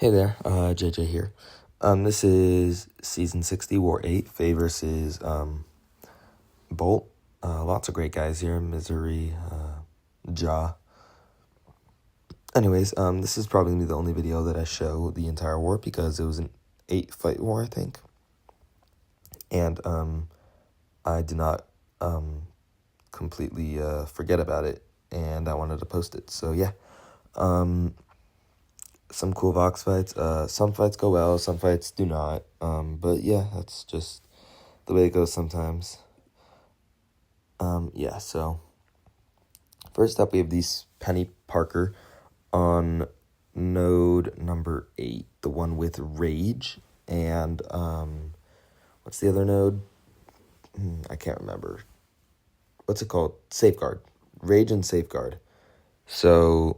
Hey there, JJ here. This is season 60, War 8, FAE versus Bolt. Lots of great guys here, Misery, Ja. Anyways, this is probably gonna be the only video that I show the entire war because it was an 8-fight war, I think. And I did not completely forget about it, and I wanted to post it. So yeah. Some cool Vox fights. Some fights go well, some fights do not. But yeah, that's just the way it goes sometimes. Yeah, so first up we have these Peni Parker on node number 8, the one with Rage, and what's the other node? I can't remember. What's it called? Safeguard. Rage and Safeguard. So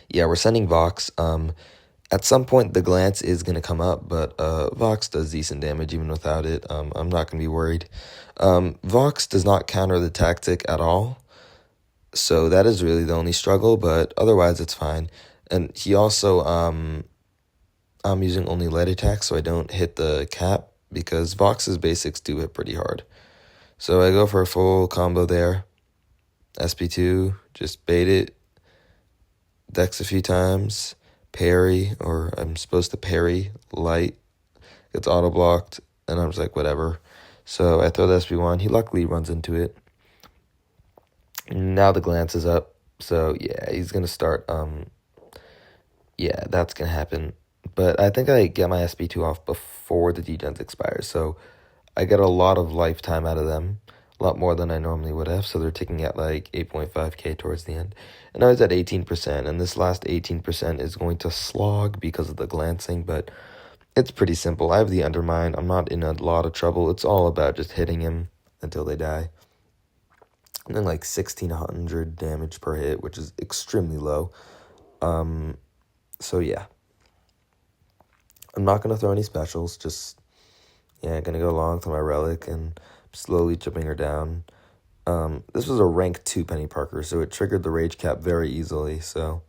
yeah, we're sending Vox. At some point, the glance is going to come up, but Vox does decent damage even without it. I'm not going to be worried. Vox does not counter the tactic at all, so that is really the only struggle, but otherwise it's fine. And he also, I'm using only light attack, so I don't hit the cap, because Vox's basics do hit pretty hard. So I go for a full combo there. SP2, just bait it. Dex a few times. Parry, or I'm supposed to parry, light, gets auto-blocked, and I'm just like, whatever. So I throw the SP1, he luckily runs into it. Now the glance is up, so yeah, he's gonna start, yeah, that's gonna happen. But I think I get my SP2 off before the degens expires, so I get a lot of lifetime out of them. A lot more than I normally would have, so they're ticking at like 8.5k towards the end. And I was at 18%, and this last 18% is going to slog because of the glancing, but it's pretty simple. I have the Undermine. I'm not in a lot of trouble. It's all about just hitting him until they die. And then like 1600 damage per hit, which is extremely low. So yeah. I'm not going to throw any specials, just, yeah, going to go along with my Relic and slowly chipping her down. This was a rank 2 Peni Parker, so it triggered the rage cap very easily, so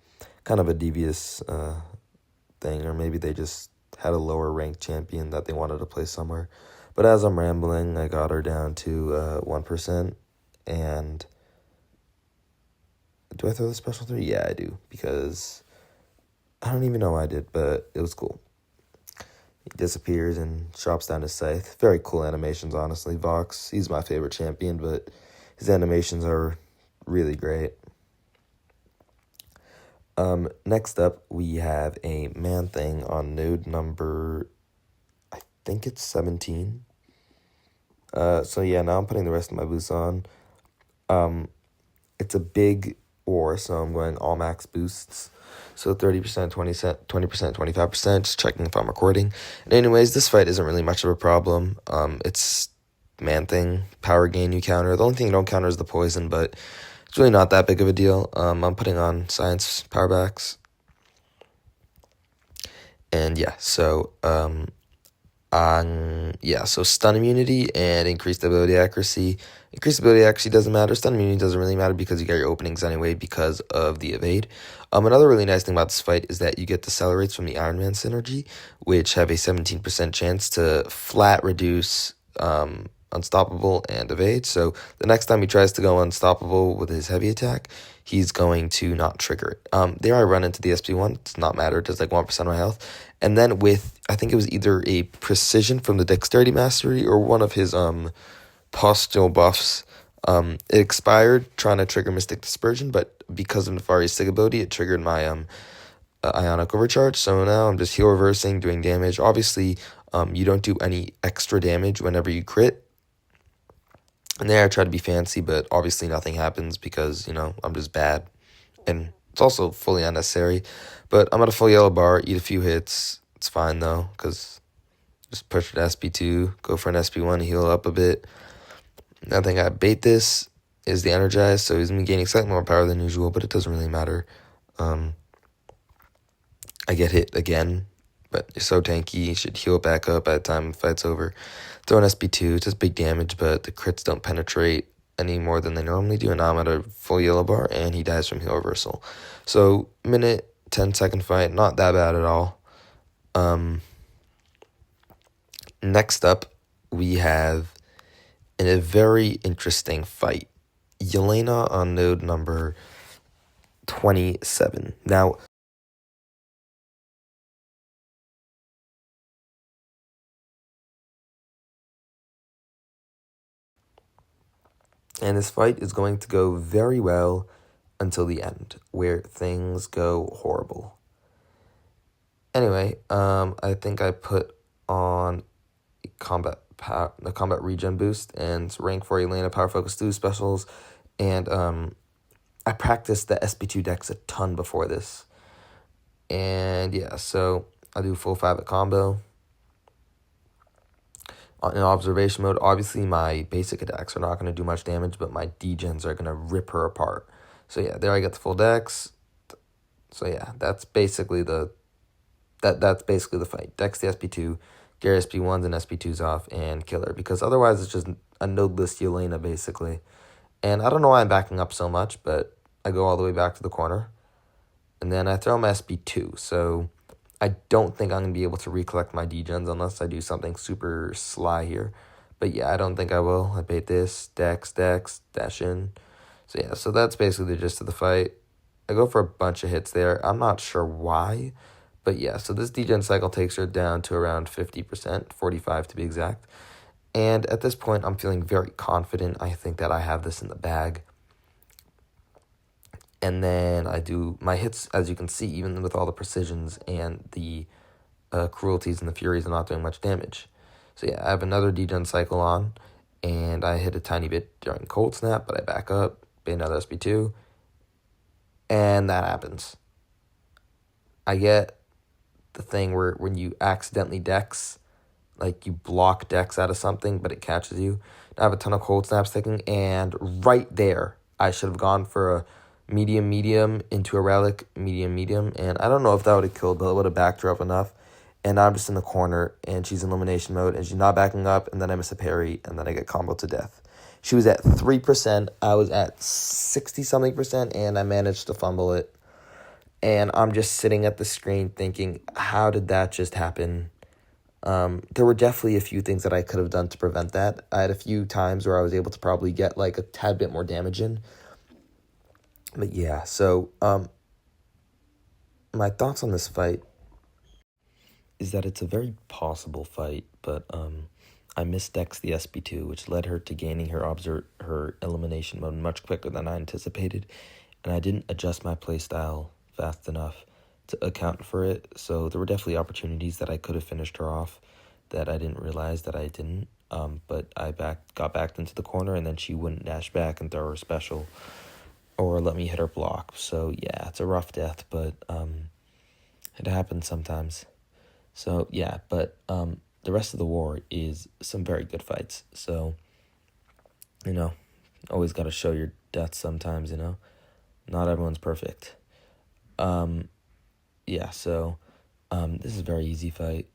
kind of a devious thing, or maybe they just had a lower ranked champion that they wanted to play somewhere. But as I'm rambling, I got her down to 1%, and do I throw the special 3? Yeah, I do, because I don't even know why I did, but it was cool. He disappears and chops down his scythe. Very cool animations, honestly. Vox, he's my favorite champion, but his animations are really great. Next up, we have a Man-Thing on node number, I think it's 17. So yeah, now I'm putting the rest of my boosts on. It's a big war, so I'm going all max boosts. So 30%, 20%, 25%, just checking if I'm recording. And anyways, this fight isn't really much of a problem. It's Man-Thing, power gain you counter. The only thing you don't counter is the poison, but it's really not that big of a deal. I'm putting on science power backs. And yeah, so so stun immunity and increased ability accuracy. Increased ability accuracy doesn't matter. Stun immunity doesn't really matter because you get your openings anyway because of the evade. Another really nice thing about this fight is that you get decelerates from the Iron Man synergy, which have a 17% chance to flat reduce unstoppable and evade. So the next time he tries to go unstoppable with his heavy attack, he's going to not trigger it. There I run into the SP1. It does not matter. It does like 1% of my health. And then with, I think it was either a precision from the dexterity mastery or one of his postural buffs, it expired trying to trigger Mystic Dispersion, but because of Nefaria's Sig ability, it triggered my Ionic Overcharge. So now I'm just heal reversing, doing damage. Obviously, you don't do any extra damage whenever you crit. And there I try to be fancy, but obviously nothing happens because, I'm just bad. And it's also fully unnecessary. But I'm at a full yellow bar, eat a few hits. It's fine, though, because just push it SP2, go for an SP1, heal up a bit. I think I bait this, is the Energize, so he's been gaining slightly more power than usual, but it doesn't really matter. I get hit again, but you're so tanky, you should heal back up by the time the fight's over. Throw an SP2, it does big damage, but the crits don't penetrate. any more than they normally do, and now I'm at a full yellow bar, and he dies from heal reversal. So, minute, 10-second fight, not that bad at all. Next up, we have in a very interesting fight, Yelena on node number 27. Now, and this fight is going to go very well until the end, where things go horrible. Anyway, I think I put on the combat regen boost and rank for Yelena power focus 2 specials, and I practiced the SP2 decks a ton before this. And yeah, so I do full 5 at combo. In observation mode, obviously my basic attacks are not going to do much damage, but my degens are going to rip her apart. So yeah, there I get the full dex. So yeah, that's basically the fight. Dex the SP2, get her SP1s and SP2s off, and kill her. Because otherwise it's just a nodeless Yelena, basically. And I don't know why I'm backing up so much, but I go all the way back to the corner. And then I throw my SP2, so I don't think I'm going to be able to recollect my degens unless I do something super sly here. But yeah, I don't think I will. I bait this, dex, dash in. So yeah, so that's basically the gist of the fight. I go for a bunch of hits there. I'm not sure why. But yeah, so this degen cycle takes her down to around 50%, 45 to be exact. And at this point, I'm feeling very confident. I think that I have this in the bag. And then I do my hits, as you can see, even with all the precisions and the cruelties and the furies, I'm not doing much damage. So yeah, I have another degen cycle on, and I hit a tiny bit during cold snap, but I back up, bait another SP2, and that happens. I get the thing where when you accidentally dex, like you block dex out of something, but it catches you. I have a ton of cold snaps ticking, and right there, I should have gone for a medium into a relic, medium, and I don't know if that would have killed, but it would have backed her up enough. And I'm just in the corner, and she's in elimination mode, and she's not backing up, and then I miss a parry, and then I get comboed to death. She was at 3%, I was at 60-something%, and I managed to fumble it. And I'm just sitting at the screen thinking, how did that just happen? There were definitely a few things that I could have done to prevent that. I had a few times where I was able to probably get like a tad bit more damage in. But yeah, so my thoughts on this fight is that it's a very possible fight, but I misdexed the SP2, which led her to gaining her elimination mode much quicker than I anticipated, and I didn't adjust my playstyle fast enough to account for it, so there were definitely opportunities that I could have finished her off that I didn't realize that I didn't, but I got backed into the corner, and then she wouldn't dash back and throw her special or let me hit her block. So yeah, it's a rough death, but it happens sometimes. So yeah, but the rest of the war is some very good fights. So, always got to show your death sometimes, Not everyone's perfect. Yeah, so this is a very easy fight.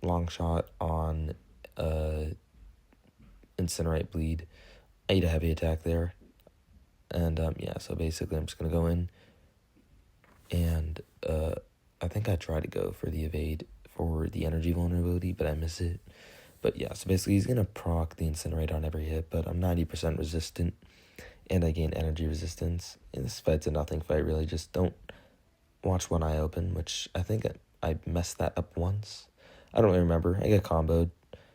Longshot on Incinerate Bleed. I eat a heavy attack there. And yeah, so basically I'm just going to go in. And I think I tried to go for the evade for the energy vulnerability, but I miss it. But yeah, so basically he's going to proc the Incinerate on every hit, but I'm 90% resistant. And I gain energy resistance. And this fight's a nothing fight, really. Just don't watch one eye open, which I think I messed that up once. I don't really remember. I get comboed.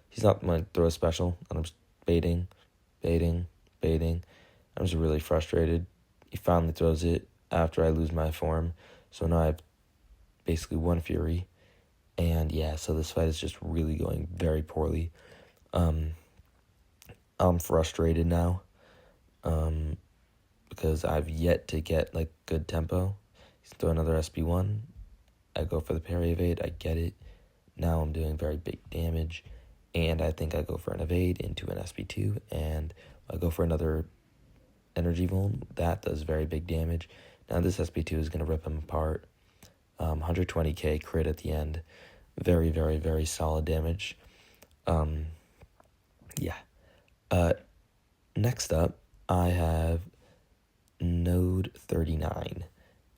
He's not going to throw a special, and I'm just baiting. I'm just really frustrated. He finally throws it after I lose my form. So now I have basically one fury. And yeah, so this fight is just really going very poorly. I'm frustrated now. Because I've yet to get like good tempo. He's throw another SP1. I go for the parry evade. I get it. Now I'm doing very big damage. And I think I go for an evade into an SP2. And I go for another energy vuln. That does very big damage. Now this SP2 is going to rip him apart. 120k crit at the end. Very, very, very solid damage. Yeah. Next up, I have Node 39,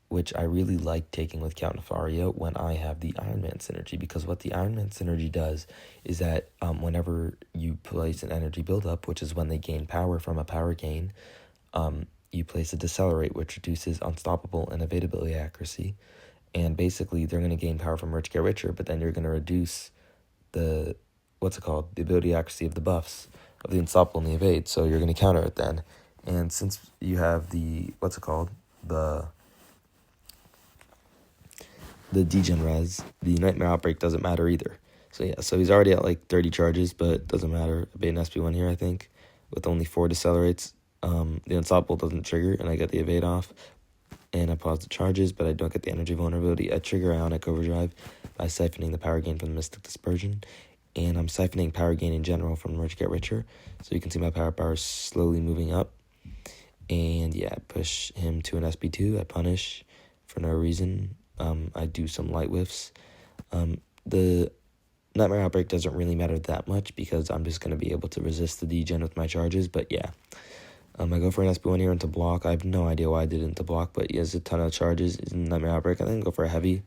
which I really like taking with Count Nefaria when I have the Iron Man synergy, because what the Iron Man synergy does is that whenever you place an energy buildup, which is when they gain power from a power gain, you place a Decelerate, which reduces Unstoppable and Evadability accuracy, and basically they're going to gain power from Rich Get Richer, but then you're going to reduce the, the ability accuracy of the buffs, of the Unstoppable and the Evade, so you're going to counter it then. And since you have the, the degen res, the Nightmare Outbreak doesn't matter either. So yeah, so he's already at like 30 charges, but doesn't matter. I bait an SP1 here, I think, with only 4 decelerates. The Unstoppable doesn't trigger, and I get the Evade off, and I pause the charges, but I don't get the energy vulnerability. I trigger Ionic Overdrive by siphoning the power gain from the Mystic Dispersion, and I'm siphoning power gain in general from Rich Get Richer, so you can see my power slowly moving up. And yeah, I push him to an SP2. I punish for no reason. I do some light whiffs. The Nightmare Outbreak doesn't really matter that much because I'm just going to be able to resist the degen with my charges, but yeah. I go for an SP1 here into block. I have no idea why I did it into block, but he has a ton of charges in Nightmare Outbreak. I think go for a heavy,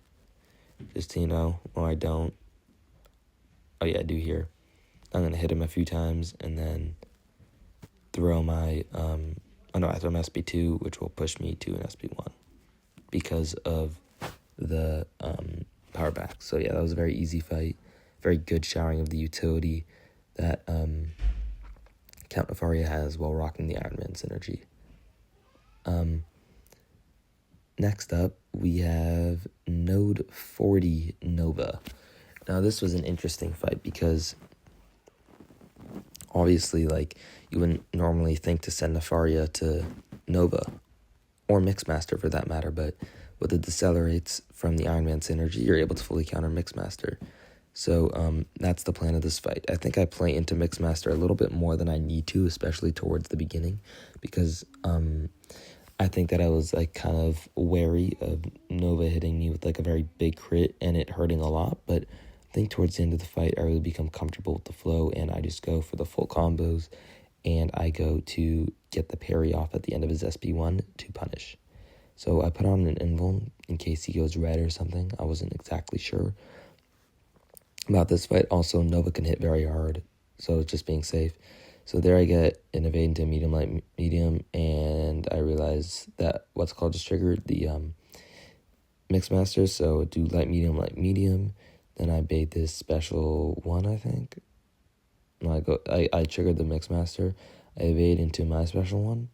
just to, or I don't. Oh yeah, I do here. I'm going to hit him a few times and then throw my, I throw my SP2, which will push me to an SP1 because of the power back. So yeah, that was a very easy fight. Very good showering of the utility that Count Nefaria has while rocking the Iron Man synergy. Next up, we have Node 40 Nova. Now, this was an interesting fight because obviously, you wouldn't normally think to send Nefaria to Nova, or Mixmaster for that matter, but with the decelerates from the Iron Man synergy, you're able to fully counter Mixmaster. So that's the plan of this fight. I think I play into Mixmaster a little bit more than I need to, especially towards the beginning, because I think that I was kind of wary of Nova hitting me with a very big crit and it hurting a lot, but I think towards the end of the fight I really become comfortable with the flow and I just go for the full combos and I go to get the parry off at the end of his SP1 to punish. So I put on an invuln in case he goes red or something. I wasn't exactly sure about this fight. Also, Nova can hit very hard, so just being safe. So there I get an evade into medium, light, medium, and I realize that just triggered the Mixmaster, so do light, medium, then I bait this special one, I think. No, I triggered the Mixmaster, I evade into my special one.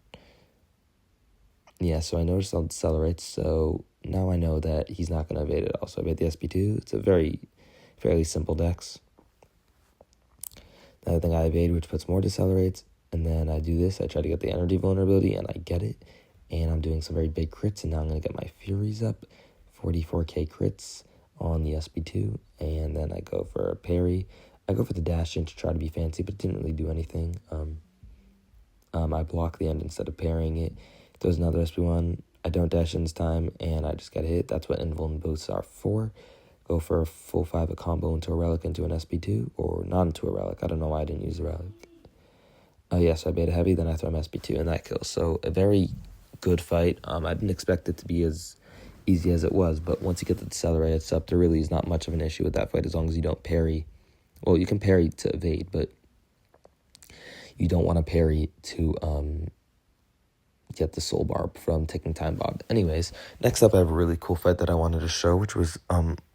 Yeah, so I noticed all decelerates, so now I know that he's not going to evade it all. So I bait the SP2. It's a fairly simple dex. Then I think I evade, which puts more decelerates, and then I do this. I try to get the energy vulnerability, and I get it. And I'm doing some very big crits, and now I'm going to get my Furies up, 44k crits on the SP2, and then I go for a parry. I go for the dash in to try to be fancy, but it didn't really do anything. I block the end instead of parrying it. There's another SP1. I don't dash in this time, and I just get hit. That's what invuln boosts are for. Go for a full 5 a combo into a relic into an SP2, or not into a relic. I don't know why I didn't use a relic. So I bait a heavy, then I throw my SP2, and that kills. So a very good fight. I didn't expect it to be as easy as it was, but once you get the decelerates up, there really is not much of an issue with that fight as long as you don't parry. Well, you can parry to evade, but you don't want to parry to get the soul barb from taking time bomb. Anyways, next up I have a really cool fight that I wanted to show, which was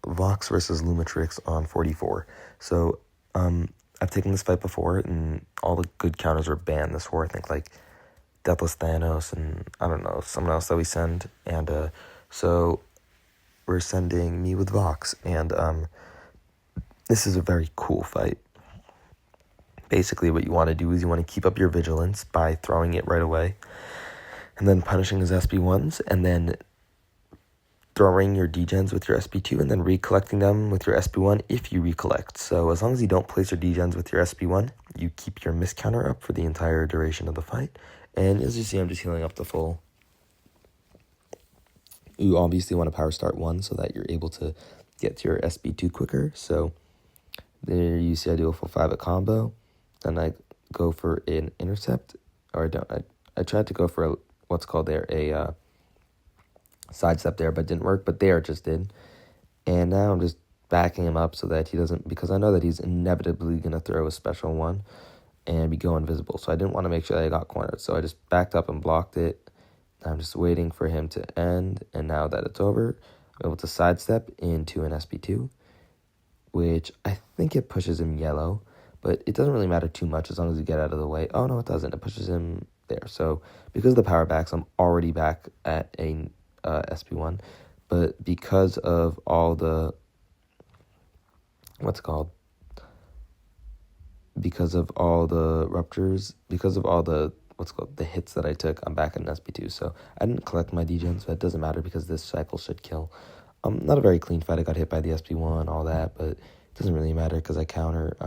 Vox versus Lumatrix on 44. So I've taken this fight before, and all the good counters are banned this war. I think Deathless Thanos and I don't know, someone else that we send. And so we're sending me with Vox, and this is a very cool fight. Basically what you want to do is you want to keep up your vigilance by throwing it right away, and then punishing his SP1s, and then throwing your degens with your SP2, and then recollecting them with your SP1 if you recollect. So as long as you don't place your degens with your SP1, you keep your miss counter up for the entire duration of the fight. And as you see, I'm just healing up the full. You obviously want to power start 1 so that you're able to get to your SP2 quicker. So there you see I do a full 5 a combo. Then I go for an intercept, or I tried to go for what's called a sidestep there, but didn't work, but there it just did. And now I'm just backing him up so that he doesn't, because I know that he's inevitably going to throw a special one and be go invisible. So I didn't want to make sure that I got cornered. So I just backed up and blocked it. I'm just waiting for him to end. And now that it's over, I'm able to sidestep into an SP2, which I think it pushes him yellow, but it doesn't really matter too much as long as you get out of the way. Oh, no, it doesn't. It pushes him there. So because of the power backs, I'm already back at a SP1. But because of all the, because of all the ruptures, because of all the, the hits that I took, I'm back at an SP2. So I didn't collect my degens, but it doesn't matter because this cycle should kill. Not a very clean fight. I got hit by the SP1, all that, but it doesn't really matter because I counter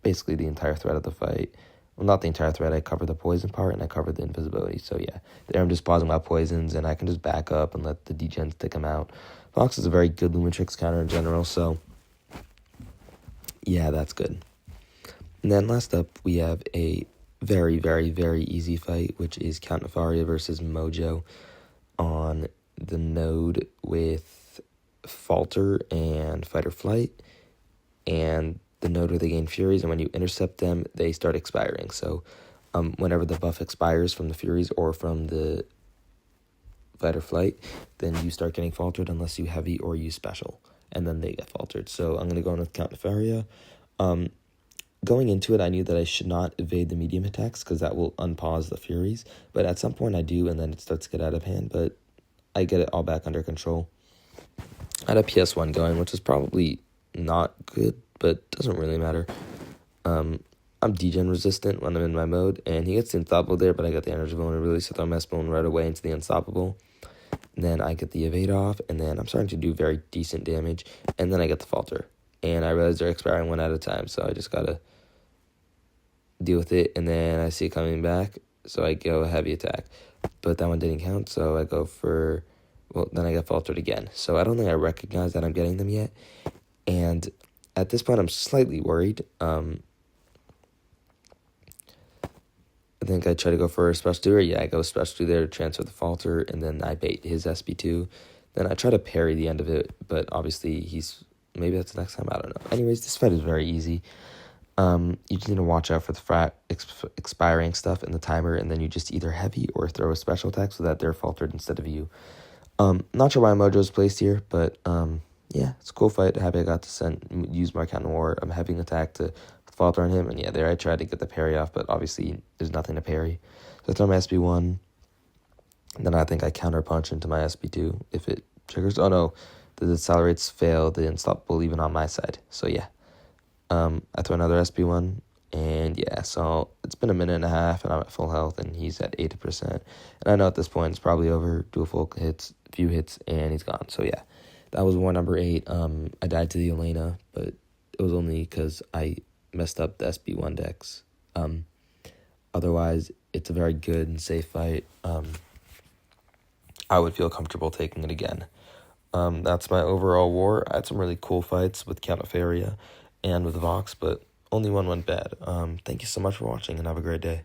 basically the entire threat of the fight. Well, not the entire threat. I cover the poison part and I cover the invisibility. So yeah, there I'm just pausing my poisons and I can just back up and let the degens take them out. Fox is a very good Lumatrix counter in general, so yeah, that's good. And then last up, we have a very, very, very easy fight, which is Count Nefaria versus Mojo on the node with Falter and Fight or Flight, and the node where they gain Furies, and when you intercept them, they start expiring. So whenever the buff expires from the Furies or from the Fight or Flight, then you start getting faltered unless you heavy or use special, and then they get faltered. So I'm going to go in with Count Nefaria. Going into it, I knew that I should not evade the medium attacks because that will unpause the Furies. But at some point I do, and then it starts to get out of hand. But I get it all back under control. I had a PS1 going, which is probably not good, but doesn't really matter. I'm degen resistant when I'm in my mode, and he gets the Unstoppable there, but I got the Energy Vulnerability, so I throw my Bone right away into the Unstoppable. And then I get the Evade off, and then I'm starting to do very decent damage, and then I get the Falter. And I realize they're expiring one at a time, so I just gotta deal with it. And then I see it coming back, so I go heavy attack. But that one didn't count, so I go for, well, then I get faltered again. So I don't think I recognize that I'm getting them yet. And at this point, I'm slightly worried. I think I try to go for a Special Doer. Yeah, I go Special Doer there to transfer the Falter, and then I bait his SP2. Then I try to parry the end of it, but obviously maybe that's the next time, I don't know. Anyways, this fight is very easy. You just need to watch out for the expiring stuff in the timer, and then you just either heavy or throw a special attack so that they're faltered instead of you. Not sure why Mojo's placed here, but yeah, it's a cool fight. Happy I got to use my Count War. I'm having an attack to falter on him, and yeah, there I tried to get the parry off, but obviously there's nothing to parry. So I throw my SB1, and then I think I counter punch into my SB2 if it triggers. Oh no, the decelerates fail the Unstoppable even on my side. So yeah. I throw another SB1, and yeah, so it's been a minute and a half, and I'm at full health, and he's at 80%. And I know at this point it's probably over, do a full hits, few hits, and he's gone. So yeah, that was war number 8. I died to the Yelena, but it was only because I messed up the SB1 decks. Otherwise, it's a very good and safe fight. I would feel comfortable taking it again. That's my overall war. I had some really cool fights with Count Nefaria and with Vox, but only one went bad. Thank you so much for watching, and have a great day.